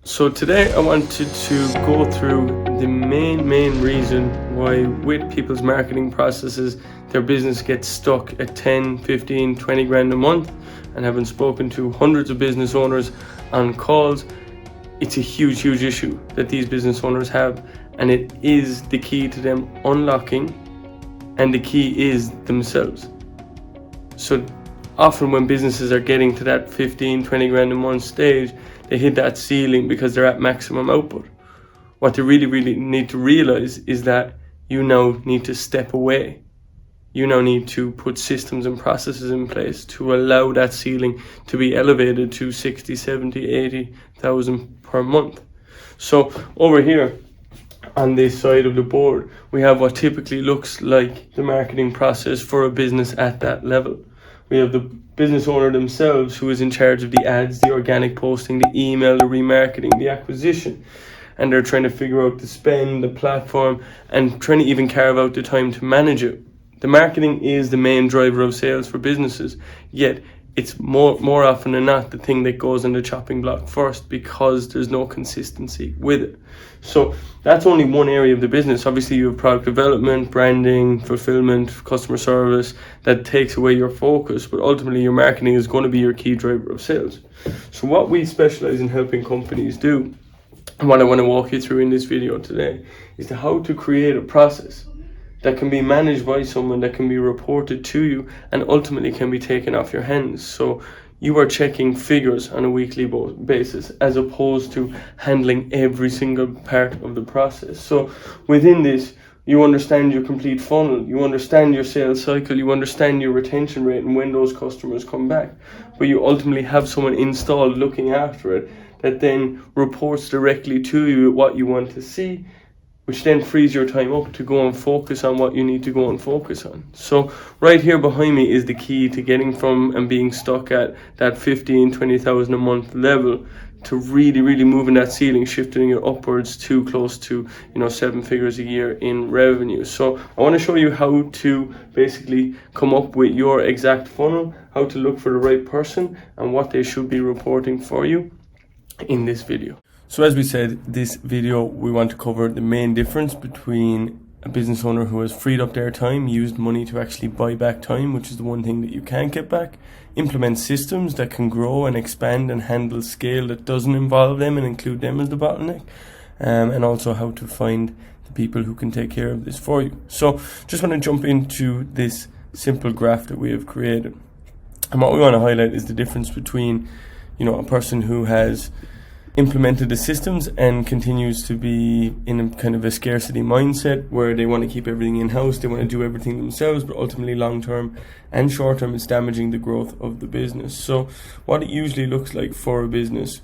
So today I wanted to go through the main reason why with people's marketing processes their business gets stuck at 10, 15, 20 grand a month. And having spoken to hundreds of business owners on calls, it's a huge issue that these business owners have, and it is the key to them unlocking, and the key is themselves. So often when businesses are getting to that 15, 20 grand a month stage, they hit that ceiling because they're at maximum output. What they really need to realize is that you now need to step away. You now need to put systems and processes in place to allow that ceiling to be elevated to 60, 70, 80,000 per month. So over here on this side of the board, we have what typically looks like the marketing process for a business at that level. We have the business owner themselves who is in charge of the ads, the organic posting, the email, the remarketing, the acquisition. And they're trying to figure out the spend, the platform, and trying to even carve out the time to manage it. The marketing is the main driver of sales for businesses, yet it's more often than not the thing that goes on the chopping block first because there's no consistency with it. So that's only one area of the business. Obviously you have product development, branding, fulfillment, customer service that takes away your focus, but ultimately your marketing is going to be your key driver of sales. So what we specialize in helping companies do, and what I want to walk you through in this video today, is to how to create a process that can be managed by someone, that can be reported to you, and ultimately can be taken off your hands. So you are checking figures on a weekly basis as opposed to handling every single part of the process. So within this, you understand your complete funnel, you understand your sales cycle, you understand your retention rate and when those customers come back. But you ultimately have someone installed looking after it that then reports directly to you what you want to see, which then frees your time up to go and focus on what you need to go and focus on. So right here behind me is the key to getting from and being stuck at that 15, 20,000 a month level to really moving that ceiling, shifting it upwards to close to 7 figures a year in revenue. So I want to show you how to basically come up with your exact funnel, how to look for the right person and what they should be reporting for you in this video. So as we said, this video we want to cover the main difference between a business owner who has freed up their time, used money to actually buy back time, which is the one thing that you can't get back, implement systems that can grow and expand and handle scale that doesn't involve them and include them as the bottleneck, and also how to find the people who can take care of this for you. So just want to jump into this simple graph that we have created. And what we want to highlight is the difference between a person who has implemented the systems and continues to be in a kind of a scarcity mindset where they want to keep everything in-house, they want to do everything themselves, but ultimately long-term and short-term it's damaging the growth of the business. So what it usually looks like for a business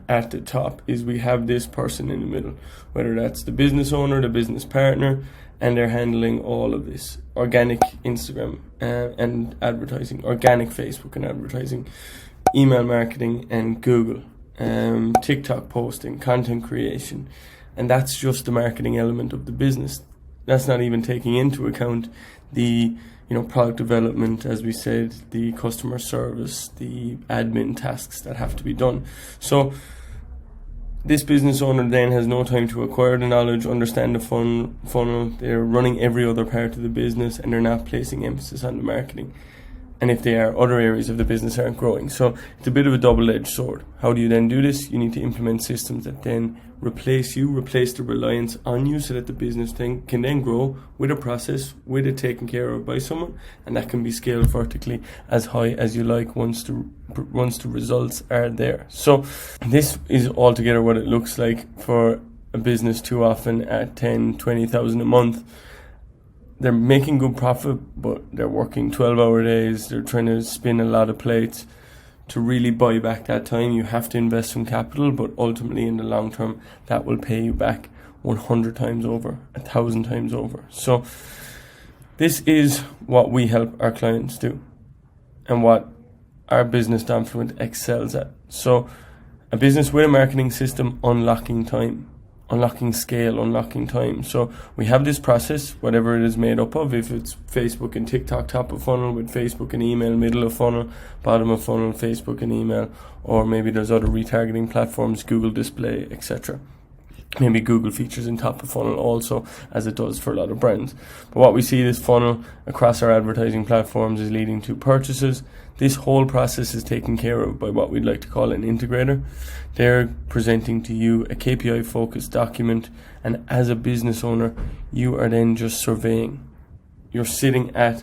at the top is we have this person in the middle, whether that's the business owner, the business partner, and they're handling all of this organic Instagram and advertising, organic Facebook and advertising, email marketing and Google, TikTok posting, content creation, and that's just the marketing element of the business. That's not even taking into account the product development, as we said, the customer service, the admin tasks that have to be done. So this business owner then has no time to acquire the knowledge, understand the funnel. They're running every other part of the business and they're not placing emphasis on the marketing. And if they are, other areas of the business aren't growing. So it's a bit of a double-edged sword. How do you then do this? You need to implement systems that then replace the reliance on you so that the business can then grow with a process, with it taken care of by someone, and that can be scaled vertically as high as you like once the results are there. So this is altogether what it looks like for a business too often at 10, 20,000 a month. They're making good profit, but they're working 12-hour days. They're trying to spin a lot of plates. To really buy back that time, you have to invest some capital, but ultimately in the long term, that will pay you back 100 times over, 1,000 times over. So this is what we help our clients do and what our business Domfluent excels at. So a business with a marketing system unlocking time. unlocking scale, unlocking time. So we have this process, whatever it is made up of, if it's Facebook and TikTok top of funnel, with Facebook and email middle of funnel, bottom of funnel, Facebook and email, or maybe there's other retargeting platforms, Google display, etc. Maybe Google features in top of funnel also, as it does for a lot of brands. But what we see, this funnel across our advertising platforms is leading to purchases. This whole process is taken care of by what we'd like to call an integrator. They're presenting to you a KPI focused document, and as a business owner, you are then just surveying. You're sitting at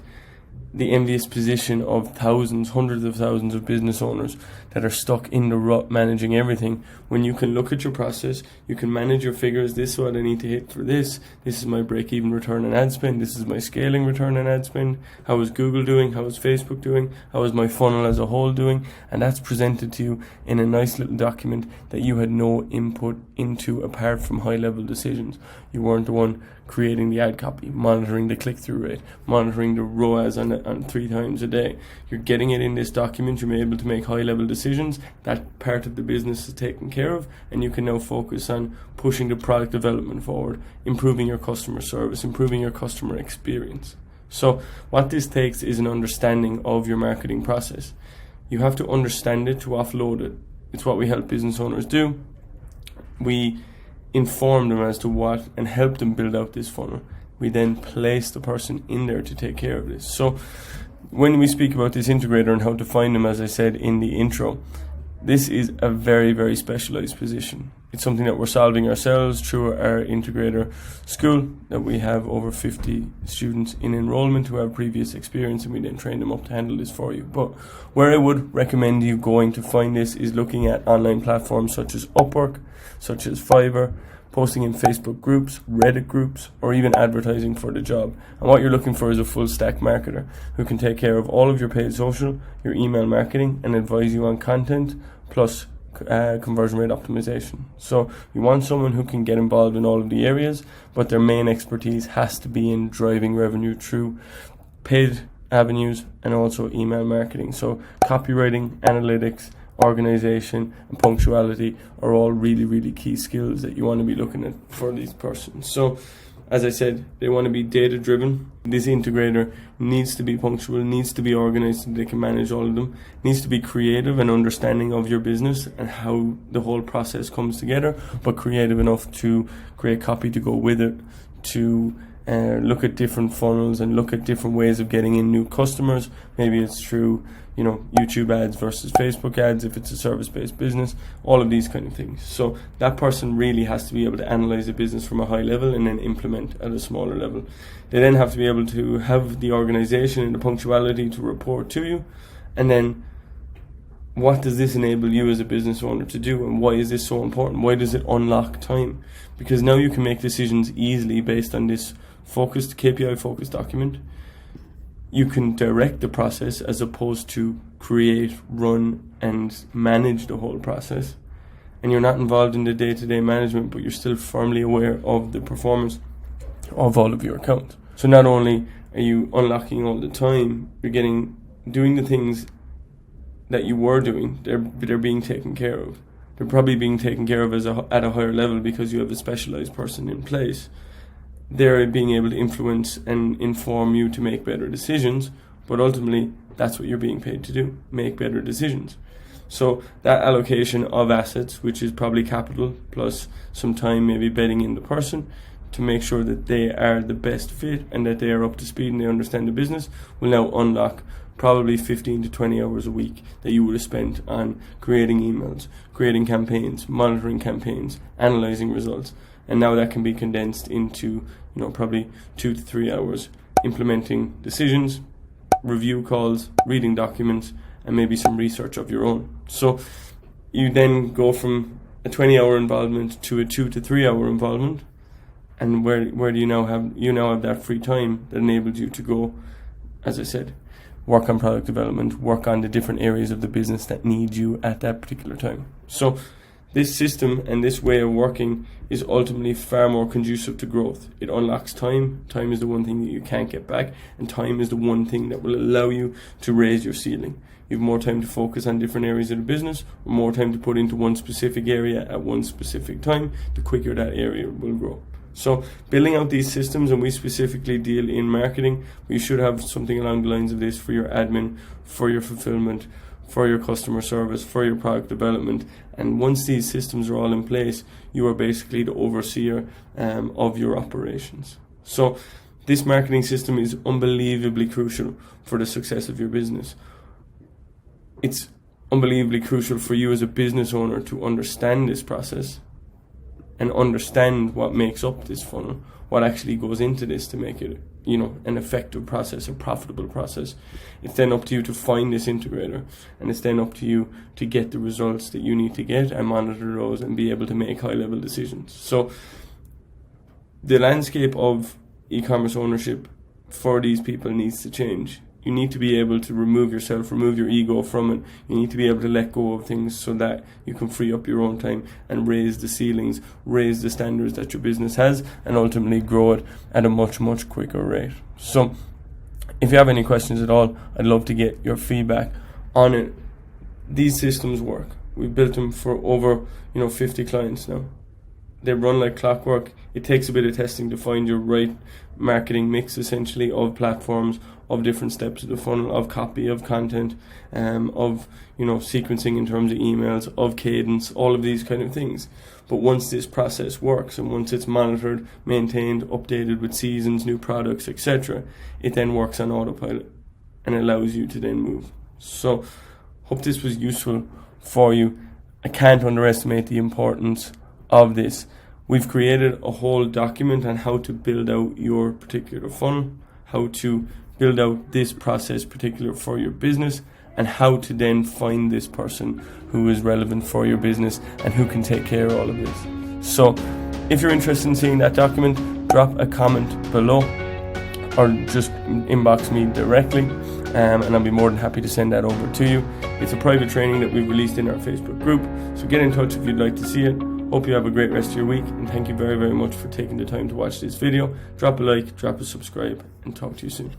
the envious position of thousands, hundreds of thousands of business owners that are stuck in the rut managing everything, when you can look at your process, you can manage your figures. This is what I need to hit for this is my break-even return on ad spend, this is my scaling return on ad spend, how is Google doing, how is Facebook doing, how is my funnel as a whole doing, and that's presented to you in a nice little document that you had no input into apart from high-level decisions. You weren't the one creating the ad copy, monitoring the click-through rate, monitoring the ROAS on 3 times a day. You're getting it in this document, you're able to make high-level decisions. That part of the business is taken care of, and you can now focus on pushing the product development forward, improving your customer service, improving your customer experience. So what this takes is an understanding of your marketing process. You have to understand it to offload it. It's what we help business owners do. We inform them as to what and help them build out this funnel. We then place the person in there to take care of this. So when we speak about this integrator and how to find them, as I said in the intro, this is a very, very specialized position. It's something that we're solving ourselves through our integrator school, that we have over 50 students in enrollment who have previous experience, and we then train them up to handle this for you. But where I would recommend you going to find this is looking at online platforms such as Upwork, such as Fiverr, posting in Facebook groups, Reddit groups, or even advertising for the job. And what you're looking for is a full stack marketer who can take care of all of your paid social, your email marketing, and advise you on content, plus conversion rate optimization. So you want someone who can get involved in all of the areas, but their main expertise has to be in driving revenue through paid avenues and also email marketing. So copywriting, analytics, organization, and punctuality are all really, really key skills that you want to be looking at for these persons. So as I said, they want to be data driven. This integrator needs to be punctual, needs to be organized so they can manage all of them, needs to be creative and understanding of your business and how the whole process comes together, but creative enough to create copy to go with it, to look at different funnels and look at different ways of getting in new customers. Maybe it's through YouTube ads versus Facebook ads if it's a service-based business, all of these kind of things. So that person really has to be able to analyze a business from a high level and then implement at a smaller level. They then have to be able to have the organization and the punctuality to report to you. And then what does this enable you as a business owner to do, and why is this so important? Why does it unlock time? Because now you can make decisions easily based on this focused, KPI focused document. You can direct the process as opposed to create, run, and manage the whole process. And you're not involved in the day-to-day management, but you're still firmly aware of the performance of all of your accounts. So not only are you unlocking all the time, you're doing the things that you were doing, they're being taken care of. They're probably being taken care of at a higher level because you have a specialized person in place. They're being able to influence and inform you to make better decisions, but ultimately that's what you're being paid to do, make better decisions. So that allocation of assets, which is probably capital plus some time maybe betting in the person to make sure that they are the best fit and that they are up to speed and they understand the business, will now unlock probably 15 to 20 hours a week that you would have spent on creating emails, creating campaigns, monitoring campaigns, analyzing results. And now that can be condensed into, probably 2 to 3 hours implementing decisions, review calls, reading documents, and maybe some research of your own. So you then go from a 20-hour involvement to a 2 to 3 hour involvement. And where do you now have that free time that enables you to go, as I said, work on product development, work on the different areas of the business that need you at that particular time. So this system and this way of working is ultimately far more conducive to growth. It unlocks time. Time is the one thing that you can't get back, and time is the one thing that will allow you to raise your ceiling. you have more time to focus on different areas of the business, or more time to put into one specific area at one specific time, the quicker that area will grow. So building out these systems, and we specifically deal in marketing, we should have something along the lines of this for your admin, for your fulfillment, for your customer service, for your product development. And once these systems are all in place, you are basically the overseer of your operations. So this marketing system is unbelievably crucial for the success of your business. It's unbelievably crucial for you as a business owner to understand this process and understand what makes up this funnel, what actually goes into this to make it, an effective process, a profitable process. It's then up to you to find this integrator, and it's then up to you to get the results that you need to get and monitor those and be able to make high-level decisions. So the landscape of e-commerce ownership for these people needs to change. You need to be able to remove yourself, remove your ego from it. You need to be able to let go of things so that you can free up your own time and raise the ceilings, raise the standards that your business has, and ultimately grow it at a much, much quicker rate. So if you have any questions at all, I'd love to get your feedback on it. These systems work. We've built them for over 50 clients now. They run like clockwork. It takes a bit of testing to find your right marketing mix, essentially, of platforms, of different steps of the funnel, of copy, of content, of sequencing in terms of emails, of cadence, all of these kind of things. But once this process works, and once it's monitored, maintained, updated with seasons, new products, etc., it then works on autopilot and allows you to then move. So hope this was useful for you. I can't underestimate the importance of this. We've created a whole document on how to build out your particular funnel, how to build out this process particular for your business, and how to then find this person who is relevant for your business and who can take care of all of this. So if you're interested in seeing that document, drop a comment below or just inbox me directly, and I'll be more than happy to send that over to you. It's a private training that we've released in our Facebook group, so get in touch if you'd like to see it. Hope you have a great rest of your week, and thank you very, very much for taking the time to watch this video. Drop a like, drop a subscribe, and talk to you soon.